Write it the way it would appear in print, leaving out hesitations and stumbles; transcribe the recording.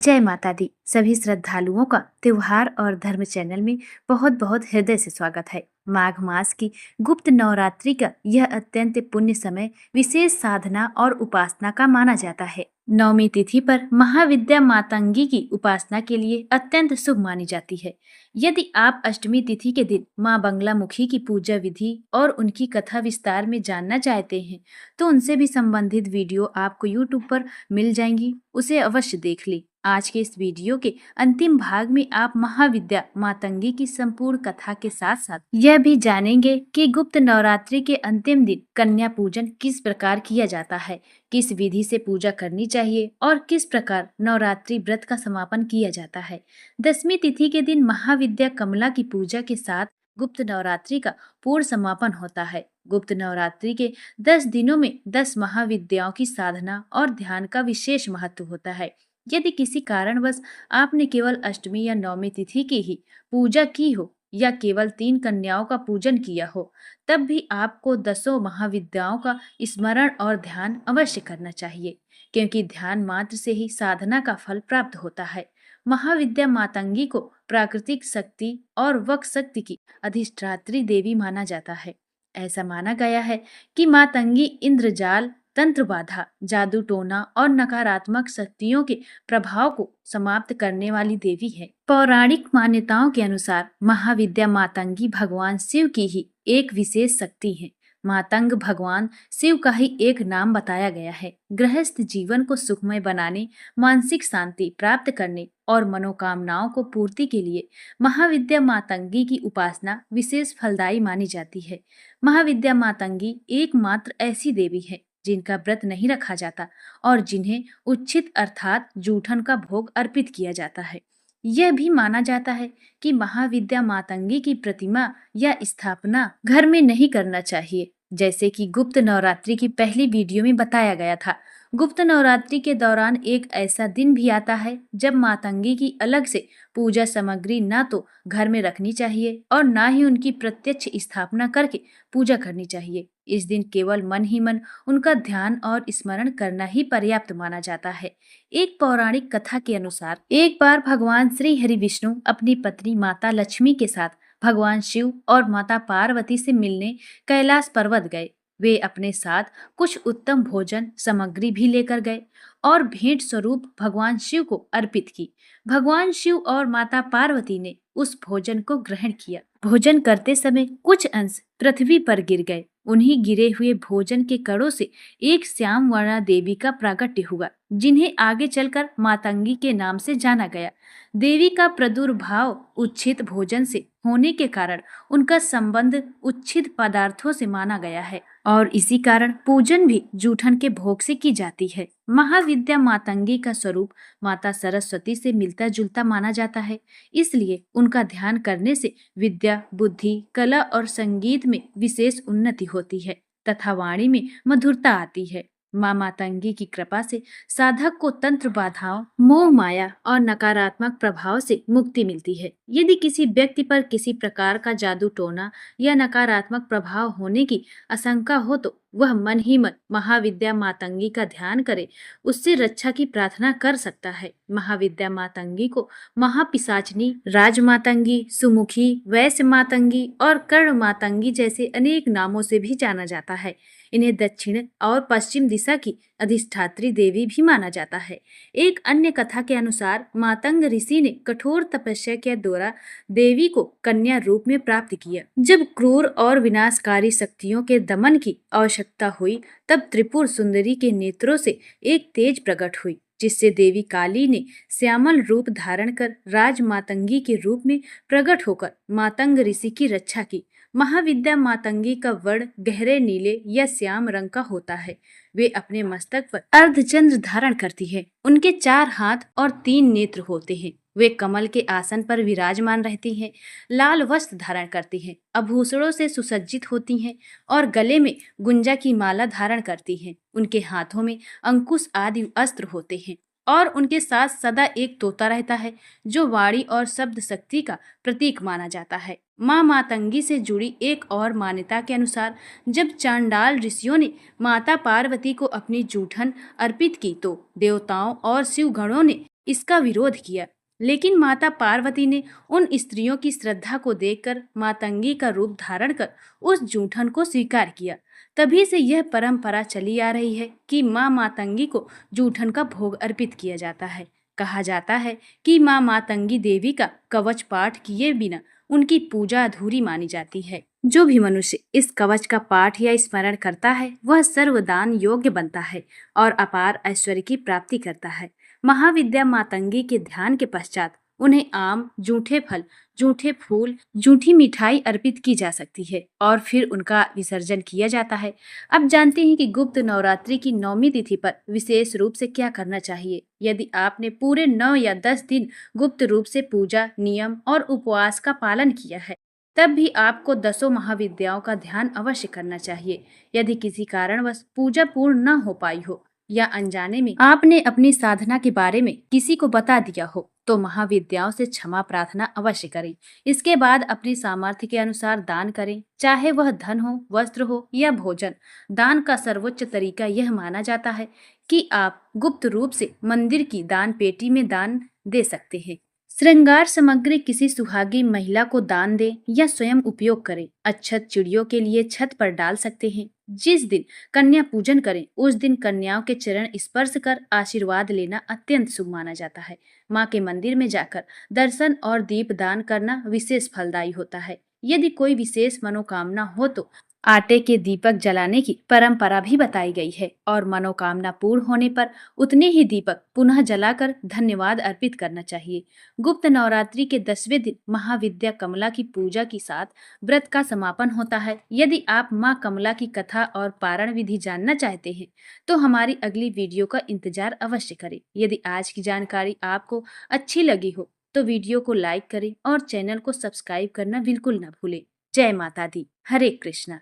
जय माता दी। सभी श्रद्धालुओं का त्योहार और धर्म चैनल में बहुत बहुत हृदय से स्वागत है। माघ मास की गुप्त नवरात्रि का यह अत्यंत पुण्य समय विशेष साधना और उपासना का माना जाता है। नवमी तिथि पर महाविद्या मातंगी की उपासना के लिए अत्यंत शुभ मानी जाती है। यदि आप अष्टमी तिथि के दिन माँ बंगलामुखी की पूजा विधि और उनकी कथा विस्तार में जानना चाहते हैं तो उनसे भी संबंधित वीडियो आपको यूट्यूब पर मिल जाएंगी, उसे अवश्य देख लें। आज के इस वीडियो के अंतिम भाग में आप महाविद्या मातंगी की संपूर्ण कथा के साथ साथ यह भी जानेंगे कि गुप्त नवरात्रि के अंतिम दिन कन्या पूजन किस प्रकार किया जाता है, किस विधि से पूजा करनी चाहिए और किस प्रकार नवरात्रि व्रत का समापन किया जाता है। दसवीं तिथि के दिन महाविद्या कमला की पूजा के साथ गुप्त नवरात्रि का पूर्ण समापन होता है। गुप्त नवरात्रि के 10 दिनों में 10 महाविद्याओं की साधना और ध्यान का विशेष महत्व होता है। यदि किसी कारणवश आपने केवल अष्टमी या नवमी तिथि की ही पूजा की हो या केवल 3 कन्याओं का पूजन किया हो, तब भी आपको 10 महाविद्याओं का स्मरण और ध्यान अवश्य करना चाहिए, क्योंकि ध्यान मात्र से ही साधना का फल प्राप्त होता है। महाविद्या मातंगी को प्राकृतिक शक्ति और वक शक्ति की अधिष्ठात्री देवी माना जाता है। ऐसा माना गया है कि मातंगी इंद्रजाल, तंत्र बाधा, जादू टोना और नकारात्मक शक्तियों के प्रभाव को समाप्त करने वाली देवी है। पौराणिक मान्यताओं के अनुसार महाविद्या मातंगी भगवान शिव की ही एक विशेष शक्ति है। मातंग भगवान शिव का ही एक नाम बताया गया है। गृहस्थ जीवन को सुखमय बनाने, मानसिक शांति प्राप्त करने और मनोकामनाओं को पूर्ति के लिए महाविद्या मातंगी की उपासना विशेष फलदायी मानी जाती है। महाविद्या मातंगी एकमात्र ऐसी देवी है जिनका व्रत नहीं रखा जाता और जिन्हें उच्छित अर्थात जूठन का भोग अर्पित किया जाता है। यह भी माना जाता है कि महाविद्या मातंगी की प्रतिमा या स्थापना घर में नहीं करना चाहिए, जैसे कि गुप्त नवरात्रि की पहली वीडियो में बताया गया था। गुप्त नवरात्रि के दौरान एक ऐसा दिन भी आता है जब मातंगी की अलग से पूजा सामग्री न तो घर में रखनी चाहिए और न ही उनकी प्रत्यक्ष स्थापना करके पूजा करनी चाहिए। इस दिन केवल मन ही मन उनका ध्यान और स्मरण करना ही पर्याप्त माना जाता है। एक पौराणिक कथा के अनुसार एक बार भगवान श्री हरि विष्णु अपनी पत्नी माता लक्ष्मी के साथ भगवान शिव और माता पार्वती से मिलने कैलाश पर्वत गए। वे अपने साथ कुछ उत्तम भोजन सामग्री भी लेकर गए और भेंट स्वरूप भगवान शिव को अर्पित की। भगवान शिव और माता पार्वती ने उस भोजन को ग्रहण किया। भोजन करते समय कुछ अंश पृथ्वी पर गिर गए। उन्हीं गिरे हुए भोजन के कणों से एक श्याम वर्णा देवी का प्राकट्य हुआ, जिन्हें आगे चलकर मातंगी के नाम से जाना गया। देवी का प्रादुर्भाव उच्छित भोजन से होने के कारण उनका संबंध उच्छित पदार्थों से माना गया है और इसी कारण पूजन भी जूठन के भोग से की जाती है। महाविद्या मातंगी का स्वरूप माता सरस्वती से मिलता जुलता माना जाता है, इसलिए उनका ध्यान करने से विद्या, बुद्धि, कला और संगीत में विशेष उन्नति होती है तथा वाणी में मधुरता आती है। माँ मातंगी की कृपा से साधक को तंत्र बाधाओं, मोह माया और नकारात्मक प्रभाव से मुक्ति मिलती है। यदि किसी व्यक्ति पर किसी प्रकार का जादू टोना या नकारात्मक प्रभाव होने की आशंका हो तो वह मन ही मन महाविद्या मातंगी का ध्यान करे, उससे रक्षा की प्रार्थना कर सकता है। महाविद्या मातंगी को महापिशाचनी, राज मातंगी, सुमुखी, वैश्य मातंगी और कर्ण मातंगी जैसे अनेक नामों से भी जाना जाता है। इन्हें दक्षिण और पश्चिम दिशा की अधिष्ठात्री देवी भी माना जाता है। एक अन्य कथा के अनुसार मातंग ऋषि ने कठोर तपस्या के द्वारा देवी को कन्या रूप में प्राप्त किया। जब क्रूर और विनाशकारी शक्तियों के दमन की आवश्यकता हुई, तब त्रिपुर सुंदरी के नेत्रों से एक तेज प्रकट हुई, जिससे देवी काली ने श्यामल रूप धारण कर राज मातंगी के रूप में प्रकट होकर मातंग ऋषि की रक्षा की। महाविद्या मातंगी का वर्ण गहरे नीले या श्याम रंग का होता है। वे अपने मस्तक पर अर्धचंद्र धारण करती है। उनके 4 हाथ और 3 नेत्र होते हैं। वे कमल के आसन पर विराजमान रहती हैं, लाल वस्त्र धारण करती हैं, आभूषणों से सुसज्जित होती हैं और गले में गुंजा की माला धारण करती हैं। उनके हाथों में अंकुश आदि अस्त्र होते हैं और उनके साथ सदा एक तोता रहता है, जो वाणी और शब्द शक्ति का प्रतीक माना जाता है। माँ मातंगी से जुड़ी एक और मान्यता के अनुसार जब चांडाल ऋषियों ने माता पार्वती को अपनी जूठन अर्पित की तो देवताओं और शिव गणों ने इसका विरोध किया। लेकिन माता पार्वती ने उन स्त्रियों की श्रद्धा को देखकर मातंगी का रूप धारण कर उस जूठन को स्वीकार किया। तभी से यह परंपरा चली आ रही है कि माँ मातंगी को जूठन का भोग अर्पित किया जाता है। कहा जाता है कि माँ मातंगी देवी का कवच पाठ किए बिना उनकी पूजा अधूरी मानी जाती है। जो भी मनुष्य इस कवच का पाठ या स्मरण करता है वह सर्वदान योग्य बनता है और अपार ऐश्वर्य की प्राप्ति करता है। महाविद्या मातंगी के ध्यान के पश्चात उन्हें आम, जूठे फल, जूठे फूल, जूठी मिठाई अर्पित की जा सकती है और फिर उनका विसर्जन किया जाता है। अब जानते हैं कि गुप्त नवरात्रि की 9वीं तिथि पर विशेष रूप से क्या करना चाहिए। यदि आपने पूरे 9 या 10 दिन गुप्त रूप से पूजा, नियम और उपवास का पालन किया है, तब भी आपको 10 महाविद्याओं का ध्यान अवश्य करना चाहिए। यदि किसी कारणवश पूजा पूर्ण न हो पाई हो या अनजाने में आपने अपनी साधना के बारे में किसी को बता दिया हो, तो महाविद्याओं से क्षमा प्रार्थना अवश्य करें। इसके बाद अपनी सामर्थ्य के अनुसार दान करें, चाहे वह धन हो, वस्त्र हो या भोजन। दान का सर्वोच्च तरीका यह माना जाता है कि आप गुप्त रूप से मंदिर की दान पेटी में दान दे सकते हैं। श्रृंगार सामग्री किसी सुहागी महिला को दान दें या स्वयं उपयोग करें। अक्षत चिड़ियों के लिए छत पर डाल सकते हैं। जिस दिन कन्या पूजन करें उस दिन कन्याओं के चरण स्पर्श कर आशीर्वाद लेना अत्यंत शुभ माना जाता है। माँ के मंदिर में जाकर दर्शन और दीप दान करना विशेष फलदायी होता है। यदि कोई विशेष मनोकामना हो तो आटे के दीपक जलाने की परंपरा भी बताई गई है और मनोकामना पूर्ण होने पर उतने ही दीपक पुनः जलाकर धन्यवाद अर्पित करना चाहिए। गुप्त नवरात्रि के 10वें दिन महाविद्या कमला की पूजा के साथ व्रत का समापन होता है। यदि आप माँ कमला की कथा और पारण विधि जानना चाहते हैं तो हमारी अगली वीडियो का इंतजार अवश्य करें। यदि आज की जानकारी आपको अच्छी लगी हो तो वीडियो को लाइक करें और चैनल को सब्सक्राइब करना बिल्कुल न भूलें। जय माता दी। हरे कृष्णा।